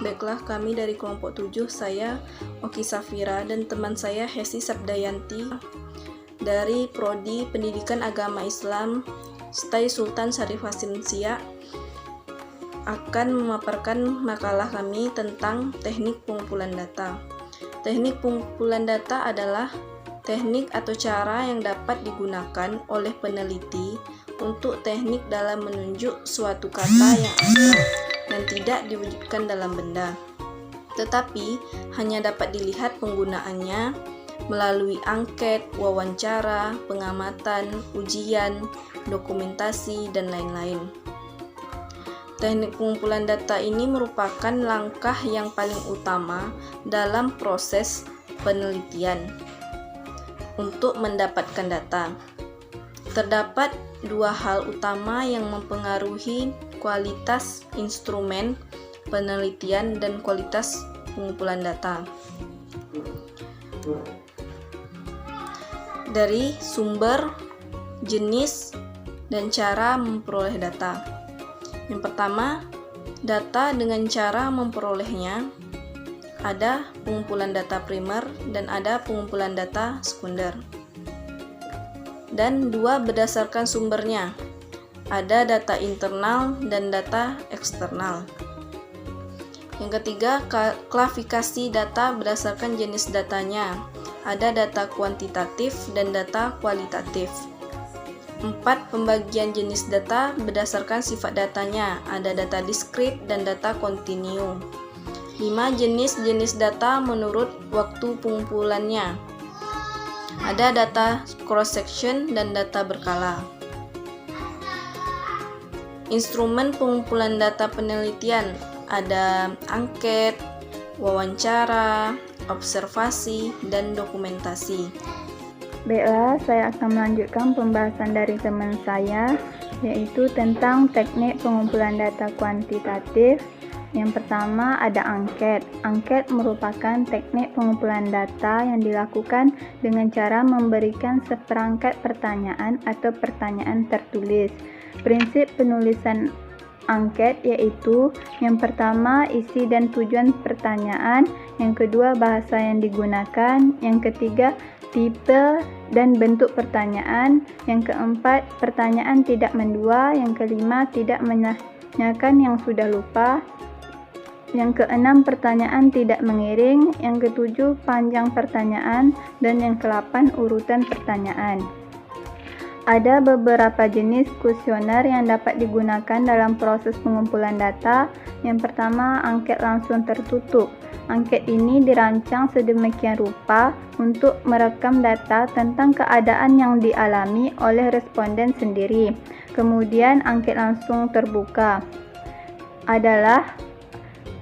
Baiklah, kami dari kelompok 7, saya Oki Safira dan teman saya Hesi Sabdayanti dari Prodi Pendidikan Agama Islam STAI Sultan Syarif Hasim Siak akan memaparkan makalah kami tentang teknik pengumpulan data. Teknik pengumpulan data adalah teknik atau cara yang dapat digunakan oleh peneliti untuk teknik dalam menunjuk suatu kata yang abstrak dan tidak diwujudkan dalam benda, tetapi hanya dapat dilihat penggunaannya melalui angket, wawancara, pengamatan, ujian, dokumentasi, dan lain-lain. Teknik pengumpulan data ini merupakan langkah yang paling utama dalam proses penelitian untuk mendapatkan data. Terdapat dua hal utama yang mempengaruhi kualitas instrumen penelitian dan kualitas pengumpulan data. Dari sumber, jenis, dan cara memperoleh data. Yang pertama, data dengan cara memperolehnya. Ada pengumpulan data primer dan ada pengumpulan data sekunder. Dan dua berdasarkan sumbernya. Ada data internal dan data eksternal. Yang ketiga, klasifikasi data berdasarkan jenis datanya. Ada data kuantitatif dan data kualitatif. 4. Pembagian jenis data berdasarkan sifat datanya. Ada data diskrit dan data kontinu. 5. Jenis-jenis data menurut waktu pengumpulannya. Ada data cross-section dan data berkala. Instrumen pengumpulan data penelitian ada angket, wawancara, observasi, dan dokumentasi. Baiklah, saya akan melanjutkan pembahasan dari teman saya, yaitu tentang teknik pengumpulan data kuantitatif. Yang pertama ada angket. Angket merupakan teknik pengumpulan data yang dilakukan dengan cara memberikan seperangkat pertanyaan atau pertanyaan tertulis. Prinsip penulisan angket yaitu yang pertama isi dan tujuan pertanyaan, yang kedua bahasa yang digunakan, yang ketiga tipe dan bentuk pertanyaan, yang keempat pertanyaan tidak mendua, yang kelima tidak menanyakan yang sudah lupa, yang keenam pertanyaan tidak mengiring, yang ketujuh panjang pertanyaan, dan yang ke-8 urutan pertanyaan. Ada beberapa jenis kuesioner yang dapat digunakan dalam proses pengumpulan data. Yang pertama, angket langsung tertutup. Angket ini dirancang sedemikian rupa untuk merekam data tentang keadaan yang dialami oleh responden sendiri. Kemudian, angket langsung terbuka adalah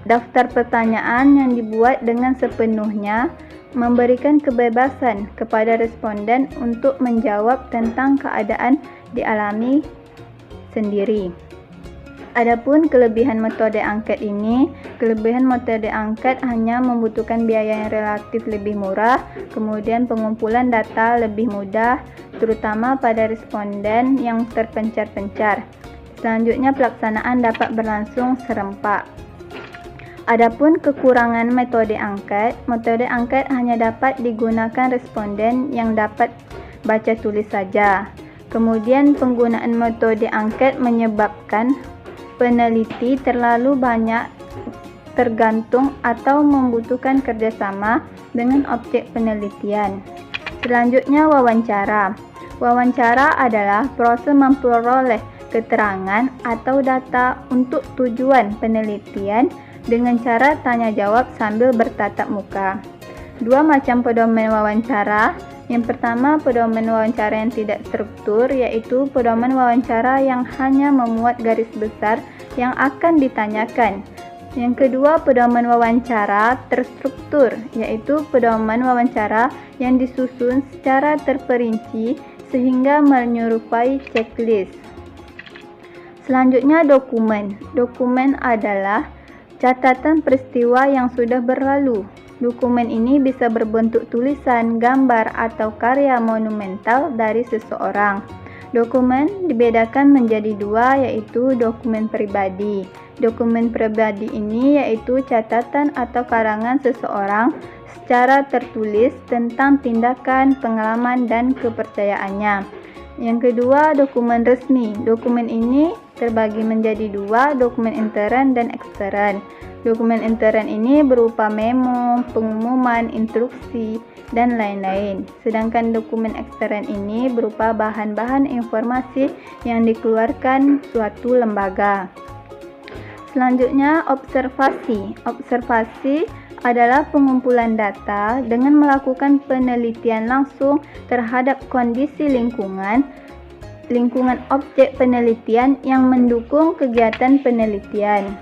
daftar pertanyaan yang dibuat dengan sepenuhnya, memberikan kebebasan kepada responden untuk menjawab tentang keadaan dialami sendiri. Adapun kelebihan metode angket ini, kelebihan metode angket hanya membutuhkan biaya yang relatif lebih murah, kemudian pengumpulan data lebih mudah, terutama pada responden yang terpencar-pencar. Selanjutnya, pelaksanaan dapat berlangsung serempak. Adapun kekurangan metode angket hanya dapat digunakan responden yang dapat baca tulis saja. Kemudian penggunaan metode angket menyebabkan peneliti terlalu banyak tergantung atau membutuhkan kerjasama dengan objek penelitian. Selanjutnya wawancara. Wawancara adalah proses memperoleh keterangan atau data untuk tujuan penelitian dengan cara tanya jawab sambil bertatap muka. Dua macam pedoman wawancara. Yang pertama, pedoman wawancara yang tidak struktur, yaitu pedoman wawancara yang hanya memuat garis besar yang akan ditanyakan. Yang kedua, pedoman wawancara terstruktur, yaitu pedoman wawancara yang disusun secara terperinci sehingga menyerupai checklist. Selanjutnya, dokumen. Dokumen adalah catatan peristiwa yang sudah berlalu. Dokumen ini bisa berbentuk tulisan, gambar, atau karya monumental dari seseorang. Dokumen dibedakan menjadi dua, yaitu dokumen pribadi. Dokumen pribadi ini yaitu catatan atau karangan seseorang secara tertulis tentang tindakan, pengalaman, dan kepercayaannya. Yang kedua, dokumen resmi. Dokumen ini terbagi menjadi dua, dokumen intern dan ekstern. Dokumen intern ini berupa memo, pengumuman, instruksi, dan lain-lain. Sedangkan dokumen ekstern ini berupa bahan-bahan informasi yang dikeluarkan suatu lembaga. Selanjutnya, observasi. Observasi adalah pengumpulan data dengan melakukan penelitian langsung terhadap kondisi lingkungan objek penelitian yang mendukung kegiatan penelitian.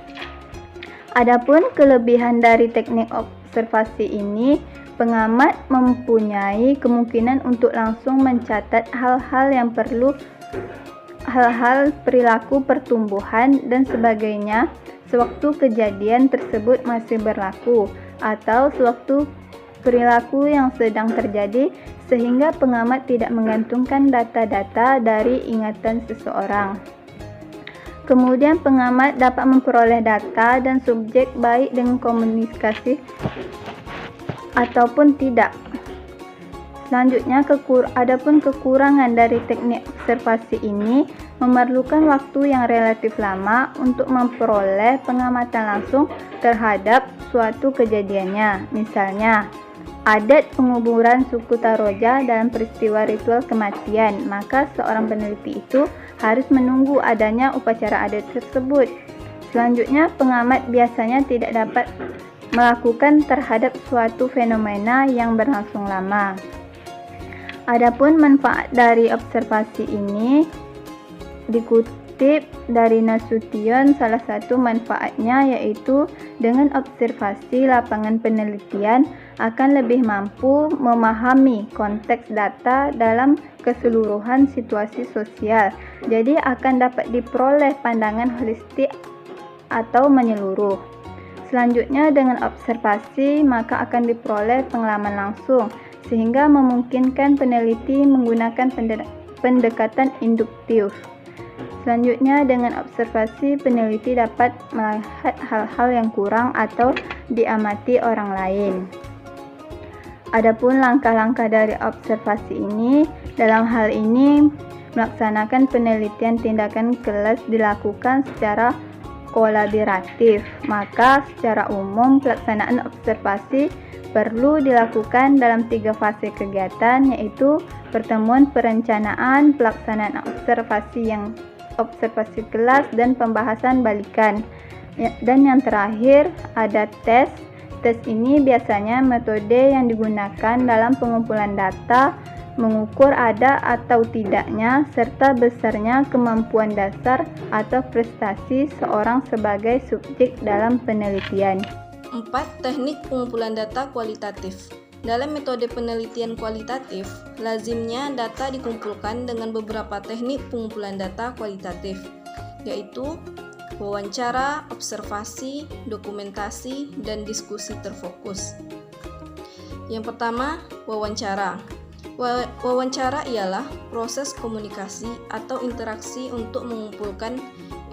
Adapun kelebihan dari teknik observasi ini, pengamat mempunyai kemungkinan untuk langsung mencatat hal-hal perilaku pertumbuhan dan sebagainya sewaktu kejadian tersebut masih berlaku atau sewaktu perilaku yang sedang terjadi, sehingga pengamat tidak menggantungkan data-data dari ingatan seseorang. Kemudian pengamat dapat memperoleh data dan subjek baik dengan komunikasi ataupun tidak. Selanjutnya, adapun kekurangan dari teknik observasi ini memerlukan waktu yang relatif lama untuk memperoleh pengamatan langsung terhadap suatu kejadiannya. Misalnya, adat penguburan suku Taroja dalam peristiwa ritual kematian, maka seorang peneliti itu harus menunggu adanya upacara adat tersebut. Selanjutnya, pengamat biasanya tidak dapat melakukan terhadap suatu fenomena yang berlangsung lama. Adapun manfaat dari observasi ini dikutip dari Nasution. Salah satu manfaatnya yaitu dengan observasi lapangan penelitian akan lebih mampu memahami konteks data dalam keseluruhan situasi sosial. Jadi akan dapat diperoleh pandangan holistik atau menyeluruh. Selanjutnya, dengan observasi maka akan diperoleh pengalaman langsung sehingga memungkinkan peneliti menggunakan pendekatan induktif. Selanjutnya, dengan observasi peneliti dapat melihat hal-hal yang kurang atau diamati orang lain. Adapun langkah-langkah dari observasi ini, dalam hal ini melaksanakan penelitian tindakan kelas dilakukan secara kolaboratif. Maka secara umum pelaksanaan observasi perlu dilakukan dalam 3 fase kegiatan, yaitu pertemuan perencanaan, pelaksanaan observasi kelas, dan pembahasan balikan. Dan yang terakhir ada tes. Tes ini biasanya metode yang digunakan dalam pengumpulan data, mengukur ada atau tidaknya serta besarnya kemampuan dasar atau prestasi seorang sebagai subjek dalam penelitian. 4. Teknik pengumpulan data kualitatif. Dalam metode penelitian kualitatif, lazimnya data dikumpulkan dengan beberapa teknik pengumpulan data kualitatif, yaitu wawancara, observasi, dokumentasi, dan diskusi terfokus. Yang pertama, wawancara. Wawancara ialah proses komunikasi atau interaksi untuk mengumpulkan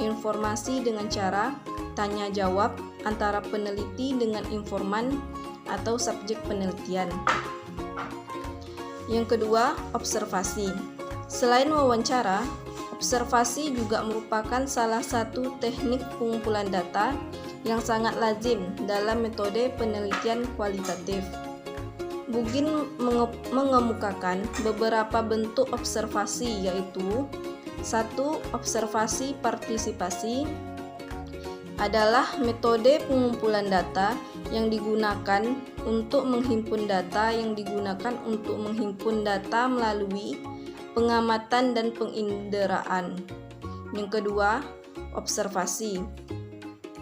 informasi dengan cara tanya jawab antara peneliti dengan informan atau subjek penelitian. Yang kedua, observasi. Selain wawancara, observasi juga merupakan salah satu teknik pengumpulan data yang sangat lazim dalam metode penelitian kualitatif. Bugin mengemukakan beberapa bentuk observasi, yaitu 1. Observasi partisipasi adalah metode pengumpulan data yang digunakan untuk menghimpun data melalui pengamatan dan penginderaan. Yang kedua, observasi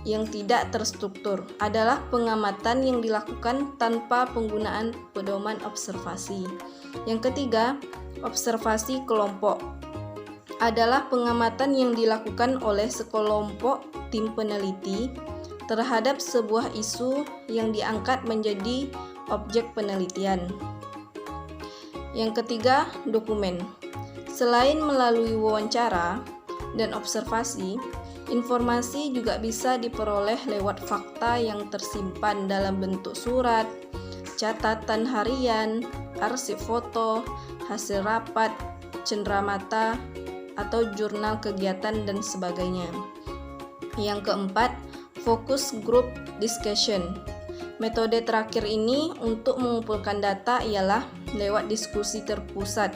yang tidak terstruktur adalah pengamatan yang dilakukan tanpa penggunaan pedoman observasi. Yang ketiga, observasi kelompok adalah pengamatan yang dilakukan oleh sekelompok tim peneliti terhadap sebuah isu yang diangkat menjadi objek penelitian. Yang ketiga, dokumen. Selain melalui wawancara dan observasi, Informasi juga bisa diperoleh lewat fakta yang tersimpan dalam bentuk surat, catatan harian, arsip foto, hasil rapat, cenderamata, atau jurnal kegiatan dan sebagainya. Yang keempat, focus group discussion. Metode terakhir ini untuk mengumpulkan data ialah lewat diskusi terpusat,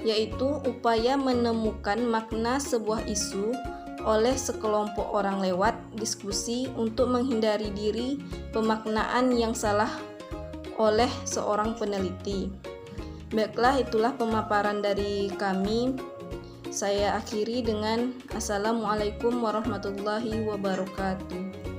yaitu upaya menemukan makna sebuah isu oleh sekelompok orang lewat diskusi untuk menghindari diri pemaknaan yang salah oleh seorang peneliti. Baiklah, itulah pemaparan dari kami. Saya akhiri dengan Assalamualaikum warahmatullahi wabarakatuh.